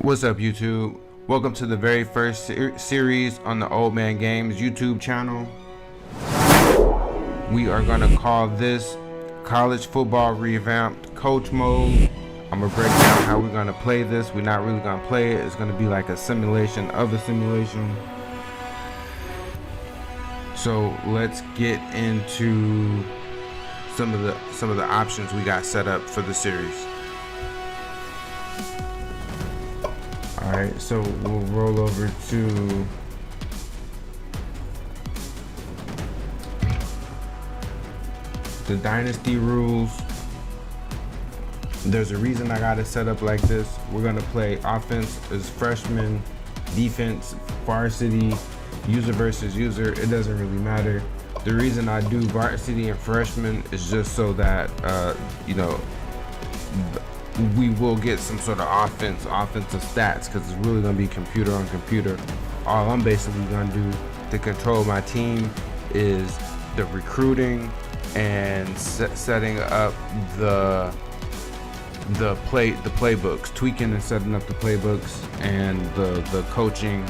What's up, YouTube? Welcome to the very first series on the Old Man Games YouTube channel. We are going to call this College Football Revamped Coach Mode. I'm going to break down how we're going to play this. We're not really going to play it. It's going to be like a simulation of a simulation. So let's get into some of the options we got set up for the series. Alright, so we'll roll over to the Dynasty rules. There's a reason I got it set up like this. We're going to play offense as freshman, defense, varsity, user versus user. It doesn't really matter. The reason I do varsity and freshman is just so that, we will get some sort of offensive stats, because it's really going to be computer on computer. All I'm basically going to do to control my team is the recruiting and setting up the playbooks, tweaking and setting up the playbooks, and the coaching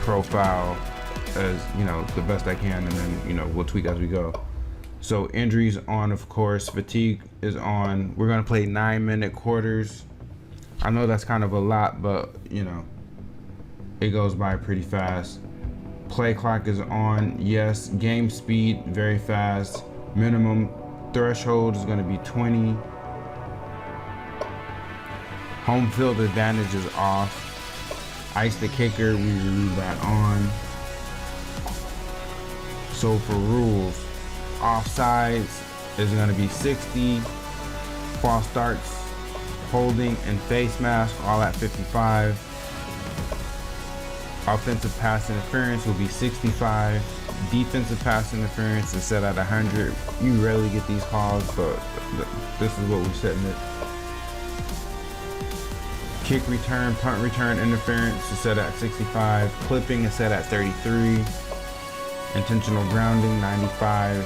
profile as the best I can, and then we'll tweak as we go. So injuries on, of course, fatigue is on. We're gonna play 9-minute quarters. I know that's kind of a lot, but it goes by pretty fast. Play clock is on, yes. Game speed, very fast. Minimum threshold is gonna be 20. Home field advantage is off. Ice the kicker, we leave that on. So for rules, offsides is going to be 60, false starts, holding, and face mask all at 55. Offensive pass interference will be 65. Defensive pass interference is set at 100. You rarely get these calls, but this is what we're setting it. Kick return, punt return interference is set at 65. Clipping is set at 33. Intentional grounding, 95.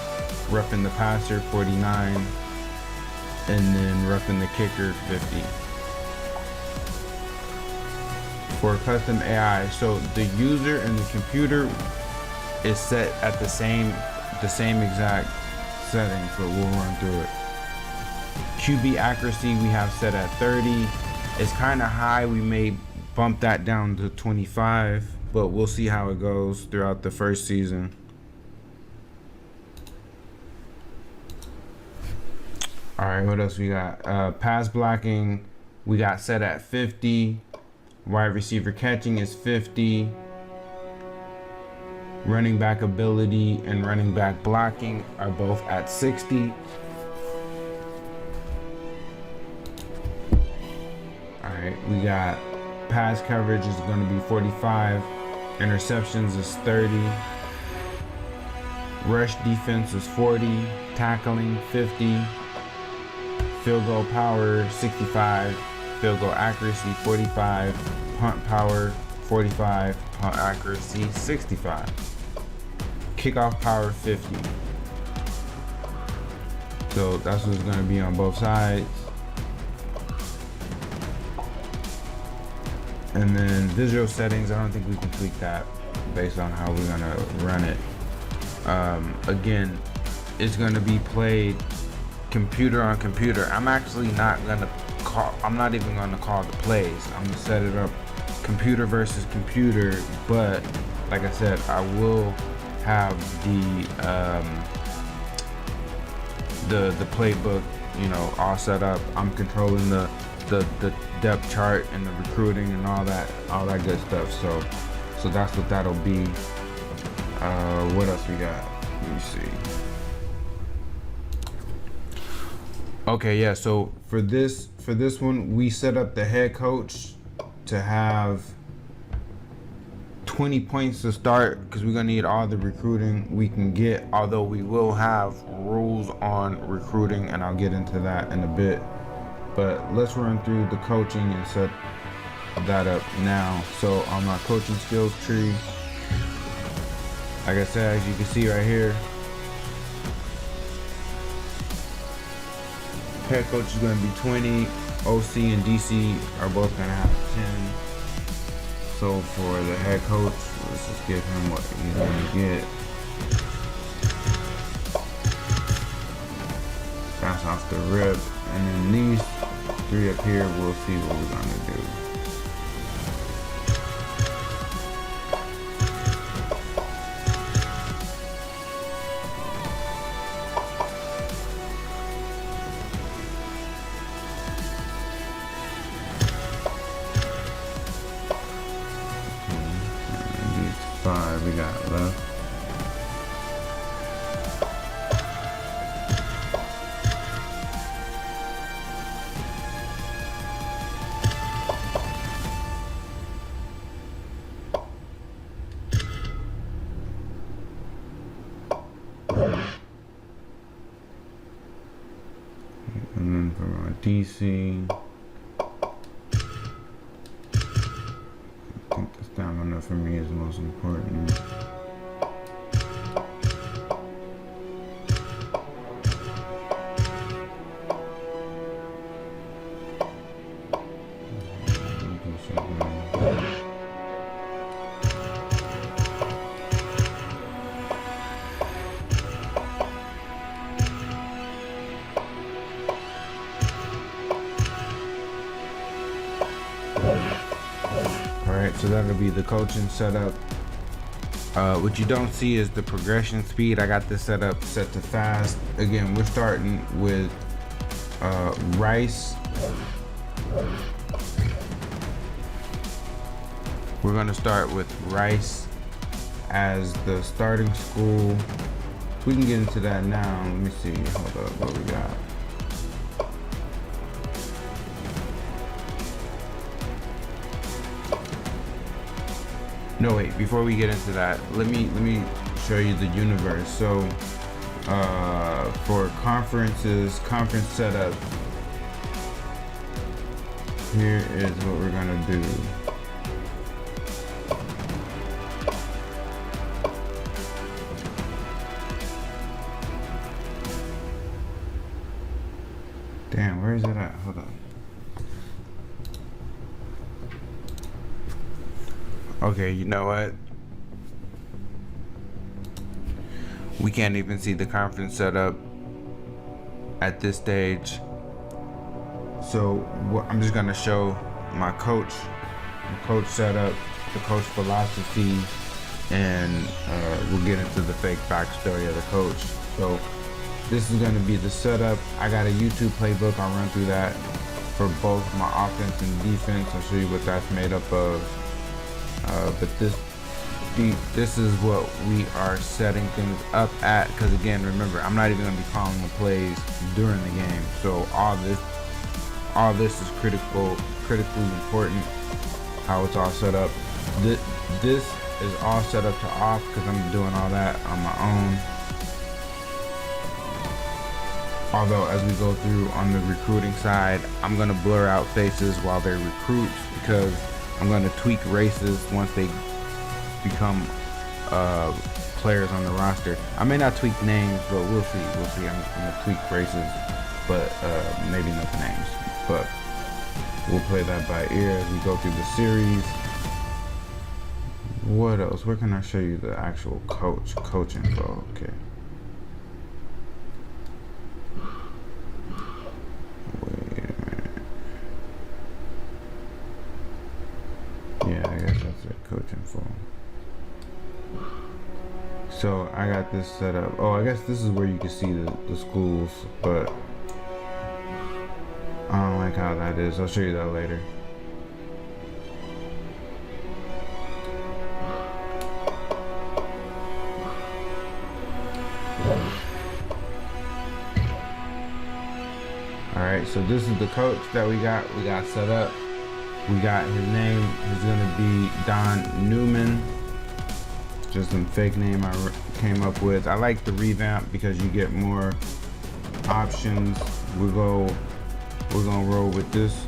Roughing the passer, 49. And then roughing the kicker, 50. For custom AI, so the user and the computer is set at the same exact settings, but we'll run through it. QB accuracy we have set at 30. It's kind of high. We may bump that down to 25, but we'll see how it goes throughout the first season. All right, what else we got? Pass blocking, we got set at 50. Wide receiver catching is 50. Running back ability and running back blocking are both at 60. All right, we got pass coverage is going to be 45. Interceptions is 30. Rush defense is 40. Tackling 50. Field goal power 65, field goal accuracy 45, punt power 45, punt accuracy 65, kickoff power 50. So that's what's going to be on both sides. And then visual settings, I don't think we can tweak that based on how we're going to run it. Again, it's going to be played computer on computer. I'm actually not gonna call, I'm not even gonna call the plays. I'm gonna set it up computer versus computer, but like I said, I will have the playbook all set up. I'm controlling the depth chart and the recruiting and all that good stuff. So that's what that'll be. What else we got? Let me see. Okay, yeah, so for this one, we set up the head coach to have 20 points to start, because we're gonna need all the recruiting we can get, although we will have rules on recruiting, and I'll get into that in a bit. But let's run through the coaching and set that up now. So on my coaching skills tree, like I said, as you can see right here, head coach is going to be 20, OC and DC are both gonna have 10. So for the head coach, let's just give him what he's gonna get. That's off the rip. And then these 3 up here, we'll see what we're gonna do. These 5 we got left. And then for my DC, I think the stamina for me is most important. Alright, so that'll be the coaching setup. What you don't see is the progression speed. I got this setup set to fast. Again, we're starting with Rice. We're gonna start with Rice as the starting school. We can get into that now. Let me see, hold up, what we got. No, wait, before we get into that, let me show you the universe. So for conference setup, here is what we're gonna do. Damn, where is it at? Hold on. Okay, you know what? We can't even see the conference setup at this stage. So I'm just gonna show my coach setup, the coach philosophy, and we'll get into the fake backstory of the coach. So this is gonna be the setup. I got a YouTube playbook. I'll run through that for both my offense and defense. I'll show you what that's made up of. But this is what we are setting things up at, because again, remember, I'm not even going to be calling the plays during the game. So all this is critically important, how it's all set up. This is all set up to off because I'm doing all that on my own. Although as we go through on the recruiting side, I'm going to blur out faces while they're recruits, because I'm going to tweak races once they become players on the roster. I may not tweak names, but we'll see. I'm going to tweak races, but maybe not the names. But we'll play that by ear as we go through the series. What else? Where can I show you the actual coach info? Okay. Yeah, I guess that's it, coach info. So I got this set up. Oh, I guess this is where you can see the schools, but I don't like how that is. I'll show you that later. Alright, so this is the coach that we got set up. We got his name is gonna be Don Newman. Just some fake name I came up with. I like the Revamped because you get more options. We're gonna roll with this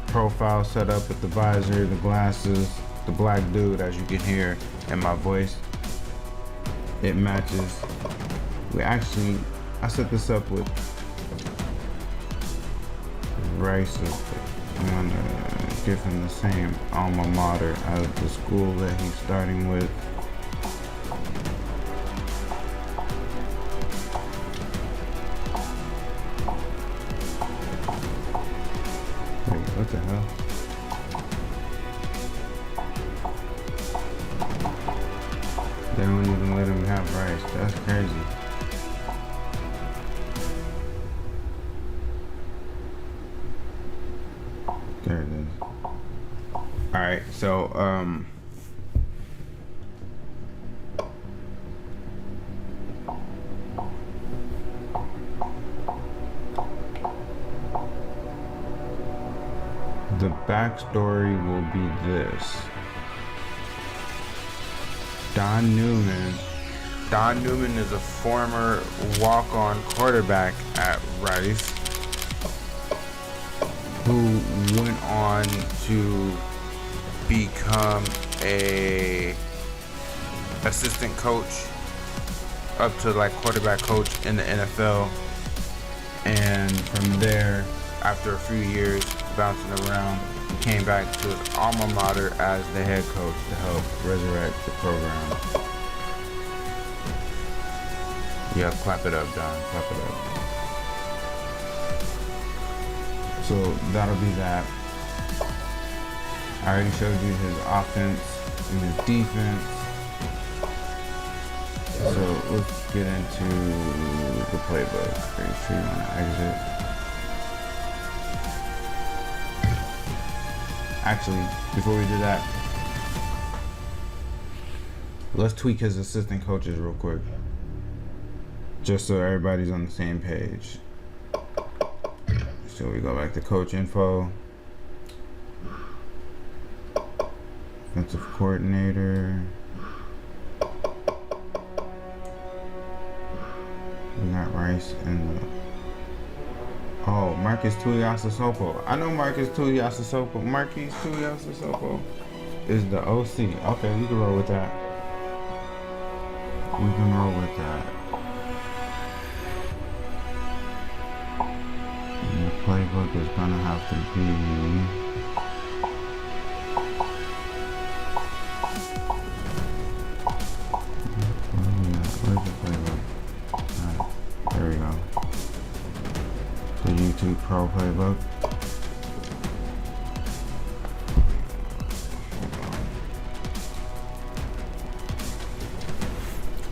profile setup with the visor, the glasses, the black dude, as you can hear in my voice. It matches. I set this up with Rice is gonna give him the same alma mater as the school that he's starting with. Wait, what the hell? They don't even let him have Rice. That's crazy. There it is. Alright, so the backstory will be this. Don Newman is a former walk-on quarterback at Rice who went on to become a assistant coach up to like quarterback coach in the NFL, and from there, after a few years bouncing around, he came back to his alma mater as the head coach to help resurrect the program. Yeah, clap it up, Don. Clap it up. So that'll be that. I already showed you his offense and his defense. So let's get into the playbook. Pretty sure you want to exit. Actually, before we do that, let's tweak his assistant coaches real quick, just so everybody's on the same page. So we go back to coach info, offensive coordinator. We got Rice and the Marcus Tuiasosopo. I know Marcus Tuiasosopo. Marquise Tuiasosopo is the OC. Okay, we can roll with that. We can roll with that. And the playbook is gonna have to be where's the playbook? Alright, there we go. The YouTube Pro playbook.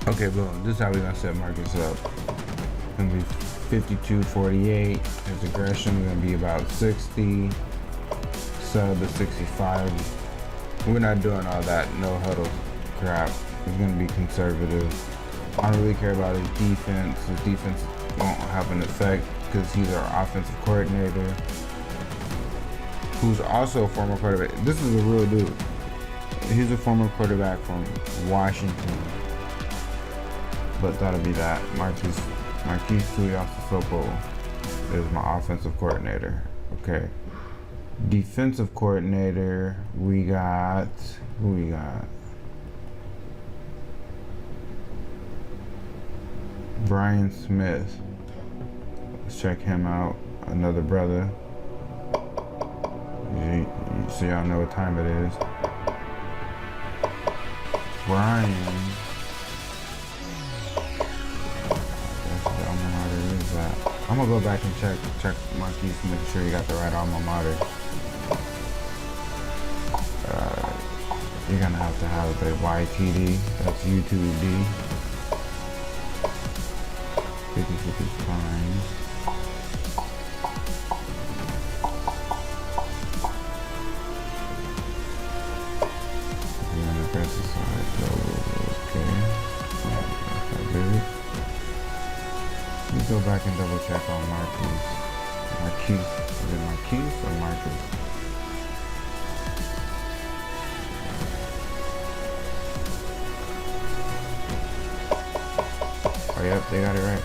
Okay, boom. This is how we're gonna set Marcus up. It's gonna be 52-48. His aggression is gonna be about 60. Sub is 65. We're not doing all that no huddle crap. It's gonna be conservative. I don't really care about his defense. His defense won't have an effect because he's our offensive coordinator, who's also a former quarterback. This is a real dude. He's a former quarterback from Washington. But that'll be that. Marquise Tuiasosopo is my offensive coordinator. Okay. Defensive coordinator, who we got? Brian Smith. Let's check him out. Another brother. So y'all know what time it is. Brian. I'm gonna go back and check Marquise to make sure you got the right alma mater. You're gonna have to have the YTD. That's U2D. 50/50 is fine. You're gonna press the side. Okay. Let me go back and double check on Marquise. Is it Marquise or Marcus? Oh, yep, they got it right.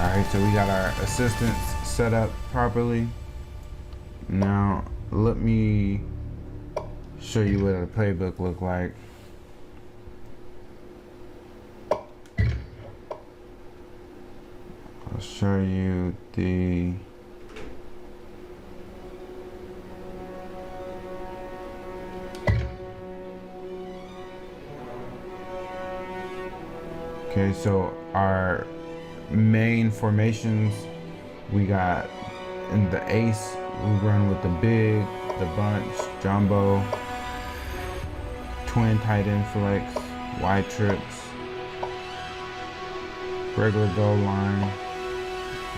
Alright, so we got our assistants set up properly. Now, let me show you what a playbook look like. I'll show you the okay, so our main formations, we got in the ace, we run with the big, the bunch, jumbo, twin tight end flex, wide trips, regular goal line,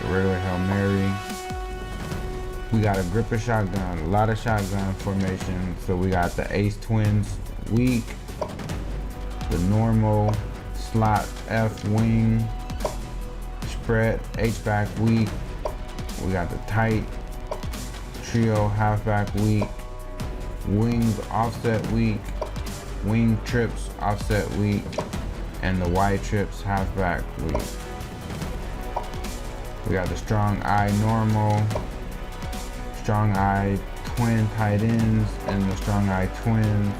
the regular Hail Mary. We got a gripper shotgun, a lot of shotgun formation. So we got the ace twins weak, the normal slot F wing, spread H-back weak. We got the tight trio halfback weak, wings offset weak, wing trips offset weak, and the wide trips halfback weak. We got the strong eye normal, strong eye twin tight ends, and the strong eye twins.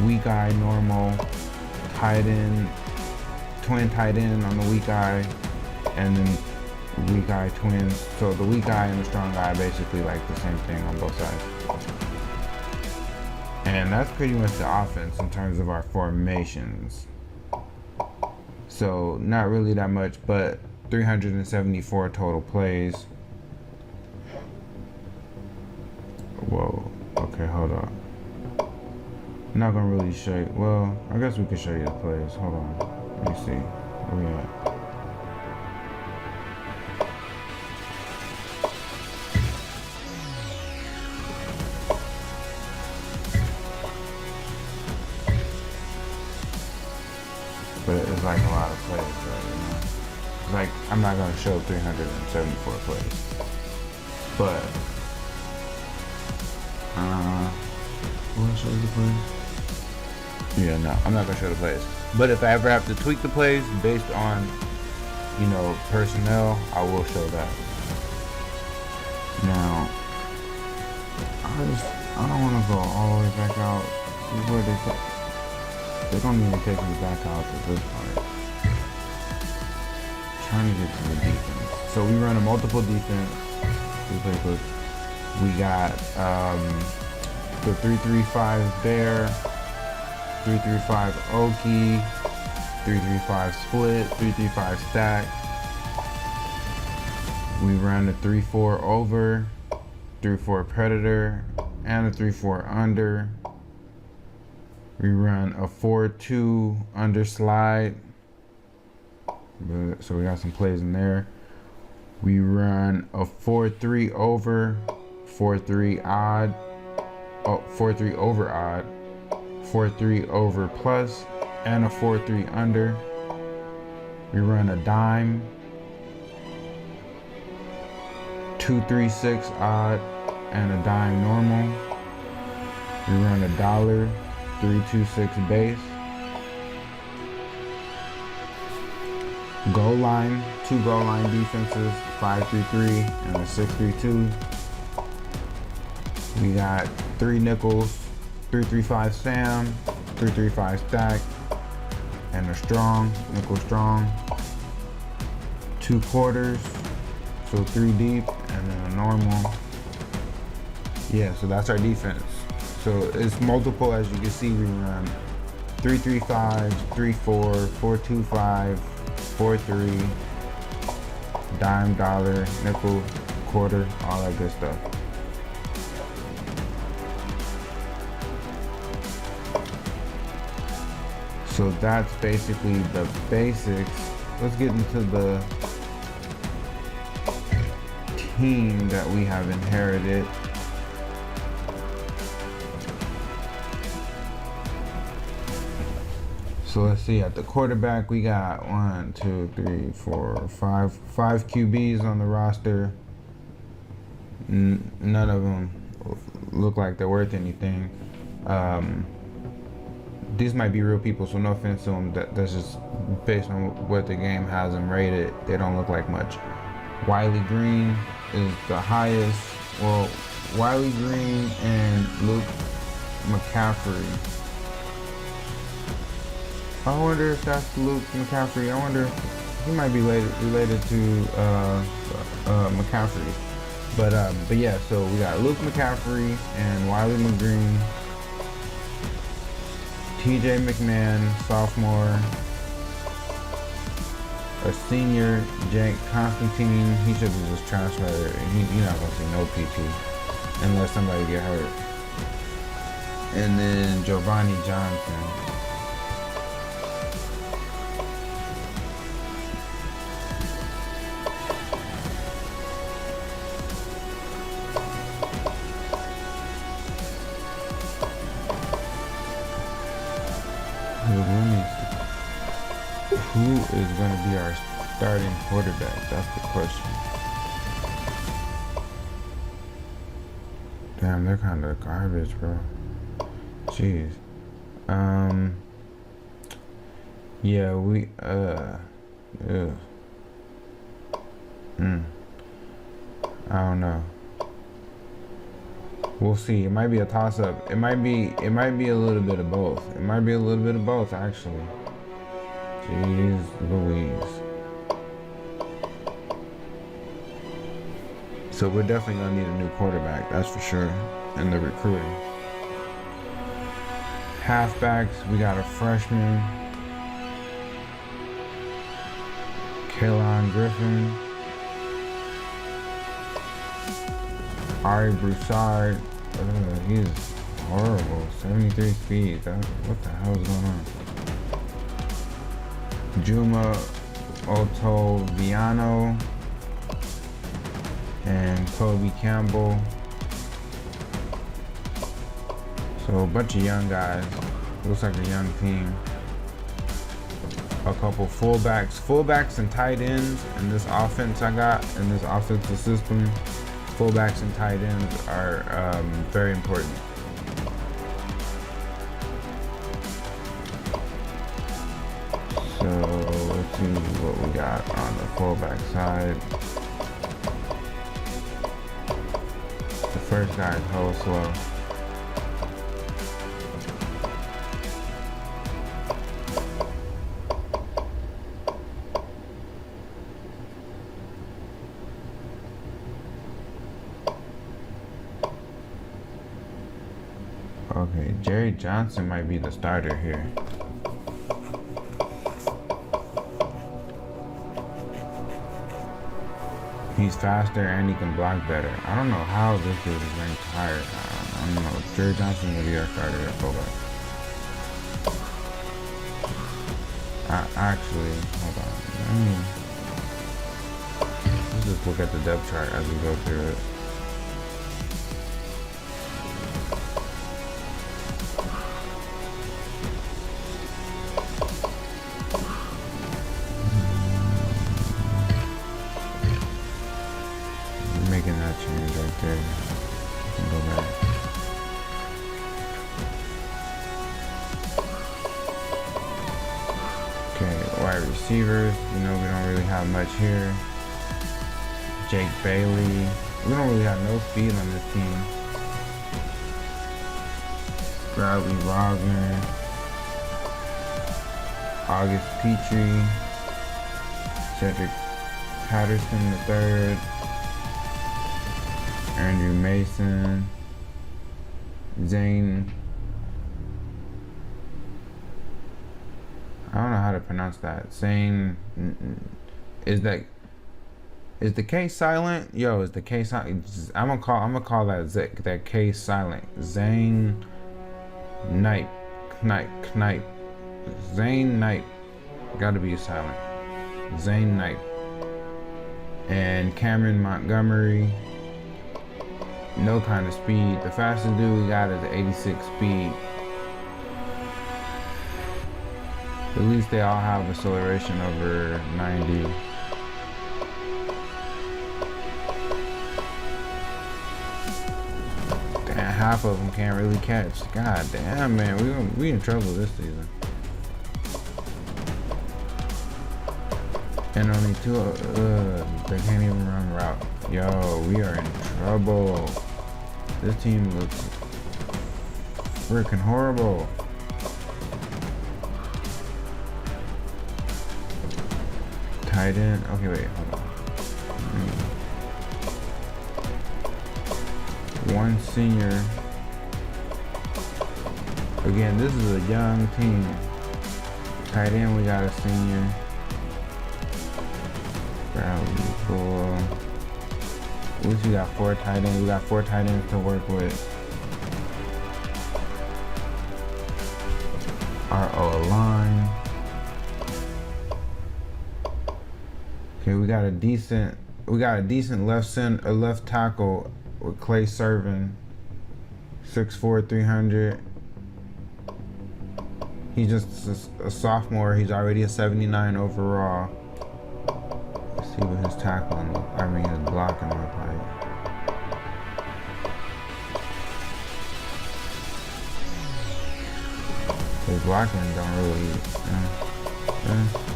Weak eye normal, tight end, twin tight end on the weak eye, and then weak eye twins. So the weak eye and the strong eye basically like the same thing on both sides. And that's pretty much the offense in terms of our formations. So not really that much, but 374 total plays. Whoa, okay, hold on. I'm not gonna really show you, well, I guess we could show you the plays. Hold on, let me see, where we at? But it's like a lot of plays, right? You know? It's like, I'm not gonna show 374 plays. But, wanna show you the plays? Yeah, no, I'm not gonna show the plays. But if I ever have to tweak the plays based on, you know, personnel, I will show that. Now, I don't wanna go all the way back out. See where they don't even take me back out to this part. Trying to get to the defense. So we run a multiple defense. We got the 3-3-5 Bear, 3-3-5 Okie, 3-3-5 Split, 3-3-5 Stack. We run a 3-4 Over, 3-4 Predator, and a 3-4 Under. We run a 4-2 under slide. So we got some plays in there. We run a 4-3 over, 4-3 odd, 4-3 over odd, 4-3 over plus, and a 4-3 under. We run a dime, 2-3-6 odd, and a dime normal. We run a dollar, 3-2-6 base. Goal line, 2 goal line defenses, 5-3-3 and a 6-3-2. We got 3 nickels, 3-3-5 Sam, 3-3-5 stack, and a strong, nickel strong. 2 quarters, so 3 deep, and then a normal. Yeah, so that's our defense. So it's multiple, as you can see. We run 3-3-5, 3-4, 4-2-5, 4-3, dime, dollar, nickel, quarter, all that good stuff. So that's basically the basics. Let's get into the team that we have inherited. So let's see, at the quarterback, we got 1, 2, 3, 4, 5 QBs on the roster. None of them look like they're worth anything. These might be real people, so no offense to them. That's just based on what the game has them rated. They don't look like much. Wiley Green is the highest. Well, Wiley Green and Luke McCaffrey. I wonder if that's Luke McCaffrey. I wonder he might be related to McCaffrey. But yeah, so we got Luke McCaffrey and Wiley McGreen, TJ McMahon, sophomore, a senior, Jake Constantine. He should have just transferred. He's not gonna see no PT unless somebody get hurt. And then Giovanni Johnson. Who is going to be our starting quarterback? That's the question. Damn, they're kind of garbage, bro. Jeez. Yeah, we, I don't know. We'll see. It might be a toss-up. It might be a little bit of both. It might be a little bit of both, actually. Jeez Louise. So we're definitely gonna need a new quarterback, that's for sure, in the recruiting. Halfbacks, we got a freshman, Kaylon Griffin, Ari Broussard. He's horrible. 73 speed. What the hell is going on? Juma Otoviano and Kobe Campbell. So a bunch of young guys. Looks like a young team. A couple fullbacks and tight ends in this offense I got in this offensive system. Fullbacks and tight ends are very important. So let's see what we got on the fullback side. The first guy is hella slow. Okay, Jerry Johnson might be the starter here. He's faster and he can block better. I don't know how this dude is ranked higher. I don't know. Jerry Johnson will be our starter at fullback. Actually, hold on. Let's just look at the depth chart as we go through it. Making that change right there. You can go back. Okay, wide receivers. We know we don't really have much here. Jake Bailey. We don't really have no speed on this team. Bradley Wagner. August Petrie. Cedric Patterson III. Andrew Mason, Zane, I don't know how to pronounce that. Zane, is the K silent? Yo, is the K silent? I'm gonna call that K silent. Zane Knipe, Zane Knipe, gotta be silent. Zane Knipe, and Cameron Montgomery. No kind of speed. The fastest dude we got is the 86 speed. At least they all have acceleration over 90. Damn, half of them can't really catch. God damn, man, we in trouble this season. And only two, they can't even run route. Yo, we are in trouble. This team looks freaking horrible. Tight end. Okay, wait, hold on. One senior. Again, this is a young team. Tight end, we got a senior. Bradley, cool. At least we got 4 tight ends. We got 4 tight ends to work with. Our O-line. Okay, we got a decent left tackle with Clay Servin, 6'4", 300. He's just a sophomore. He's already a 79 overall. Let's see what his tackling look. I mean, his blocking look like. His blocking don't really.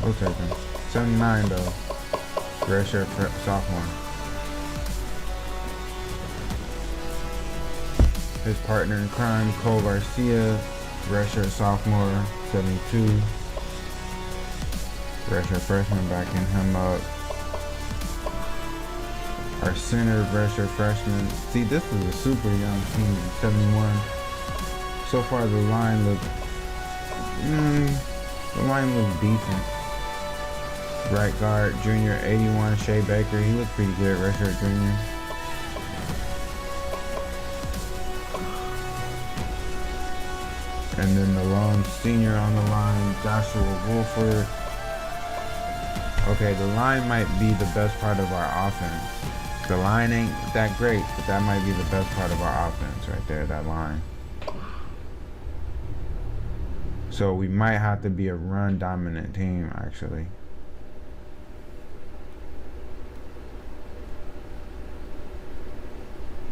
We'll take him. 79 though. Redshirt sophomore. His partner in crime, Cole Garcia, redshirt sophomore, 72. Redshirt freshman, backing him up. Our center, redshirt freshman. See, this is a super young team, 71. So far, the line looks decent. Right guard, junior, 81, Shea Baker. He looked pretty good, redshirt junior. And then the lone senior on the line, Joshua Wolford. Okay, the line might be the best part of our offense. The line ain't that great, but that might be the best part of our offense right there, that line. So we might have to be a run-dominant team, actually.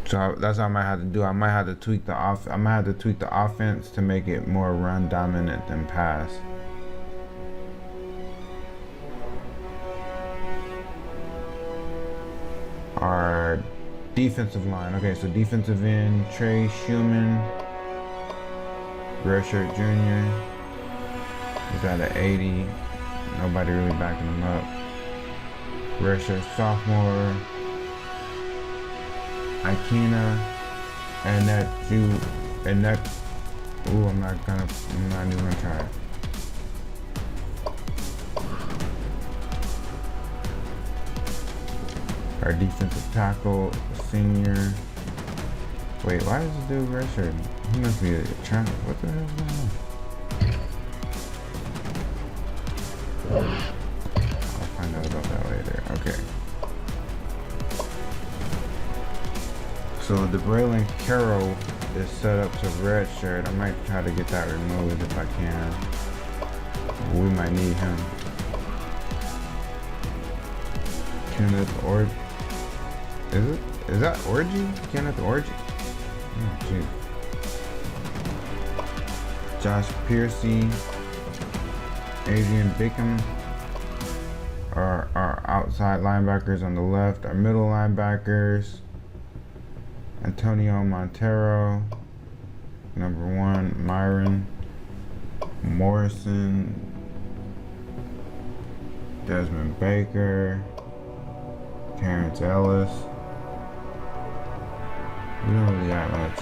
So that's what I might have to do. I might have to tweak the offense to make it more run dominant than pass. Our defensive line. Okay, so defensive end, Trey Schumann, redshirt junior. He's at an 80. Nobody really backing him up. Redshirt sophomore, Ikena, and that I'm not even gonna try it. Our defensive tackle, senior. Wait, why is this dude redshirt? He must be trying. What the hell is going on? I'll find out about that later. Okay. So the Braylon Carroll is set up to redshirt. I might try to get that removed if I can. We might need him. Kenneth Is that Orgy? Kenneth Orgy? Oh, geez. Josh Piercy, Adrian Bickham are our outside linebackers on the left. Our middle linebackers, Antonio Montero, number 1, Myron Morrison, Desmond Baker, Terrence Ellis. We don't really got much.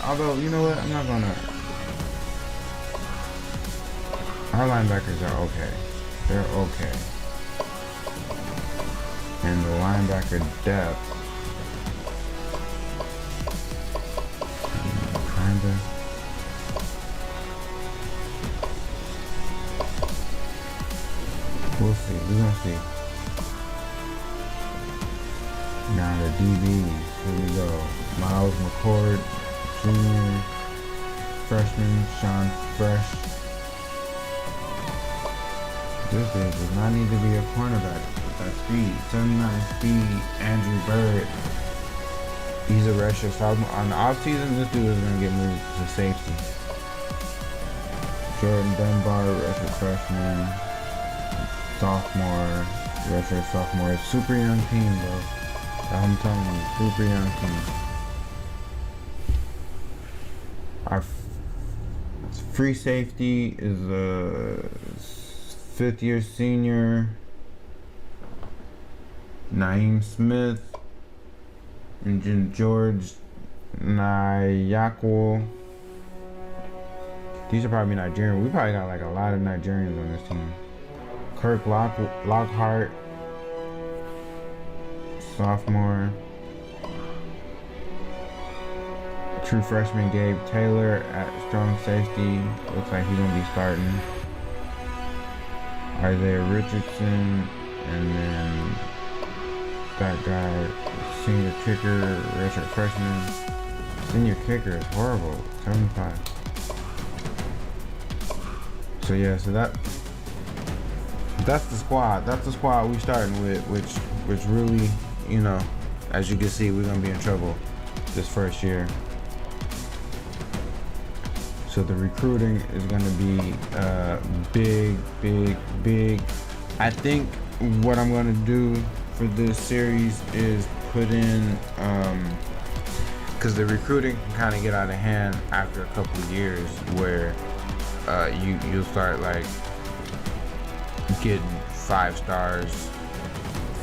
Although, you know what? I'm not gonna. Our linebackers are okay. They're okay. And the linebacker depth, kinda. We'll see. We're gonna see. Now the DBs. Here we go. Miles McCord, Jr., freshman, Sean Fresh. This dude does not need to be a cornerback. That speed, 79 speed, Andrew Bird. He's a redshirt sophomore. On the off season, this dude is gonna get moved to safety. Jordan Dunbar, redshirt freshman, sophomore, redshirt sophomore. It's super young team, bro. I'm telling you, super young team. Our free safety is a fifth-year senior Naeem Smith, and George Nyakwo. These are probably Nigerian. We probably got like a lot of Nigerians on this team. Kirk Lockhart, sophomore. True freshman Gabe Taylor at strong safety. Looks like he's gonna be starting. Isaiah Richardson, and then that guy, senior kicker, redshirt freshman. Senior kicker is horrible. 75. So yeah, so that's the squad. That's the squad we starting with, which really, you know, as you can see, we're gonna be in trouble this first year. So the recruiting is gonna be big. I think what I'm gonna do for this series is put in, because the recruiting can kind of get out of hand after a couple of years, where you'll start like getting 5 stars,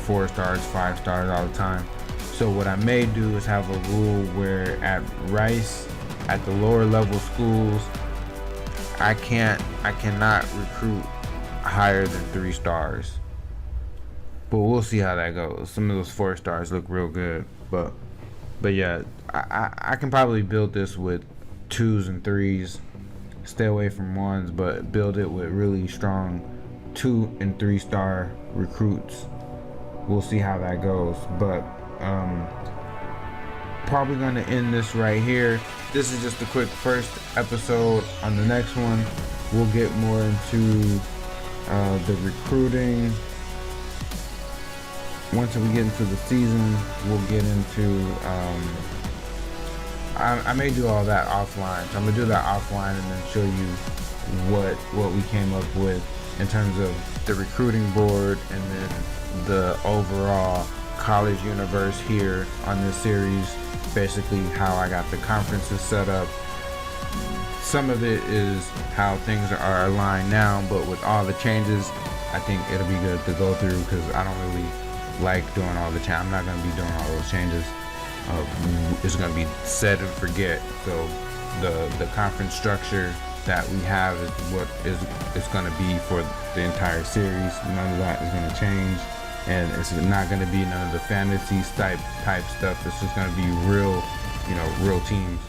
4 stars, 5 stars all the time. So what I may do is have a rule where at Rice, at the lower level schools, I cannot recruit higher than 3 stars. But we'll see how that goes. Some of those 4 stars look real good, but yeah, I can probably build this with 2s and 3s. Stay away from 1s, but build it with really strong 2 and 3 star recruits. We'll see how that goes, but probably gonna end this right here. This is just a quick first episode. On the next one, we'll get more into the recruiting. Once we get into the season, we'll get into I may do all that offline. So I'm gonna do that offline and then show you what we came up with in terms of the recruiting board, and then the overall college universe here on this series. Basically how I got the conferences set up. Some of it is how things are aligned now, but with all the changes, I think it'll be good to go through, because I don't really like doing all the changes. I'm not gonna be doing all those changes. It's gonna be set and forget. So the conference structure that we have is what is gonna be for the entire series. None of that is gonna change, and it's not gonna be none of the fantasy type stuff. It's just gonna be real, real teams,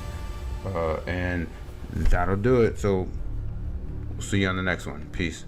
and that'll do it. So we'll see you on the next one. Peace.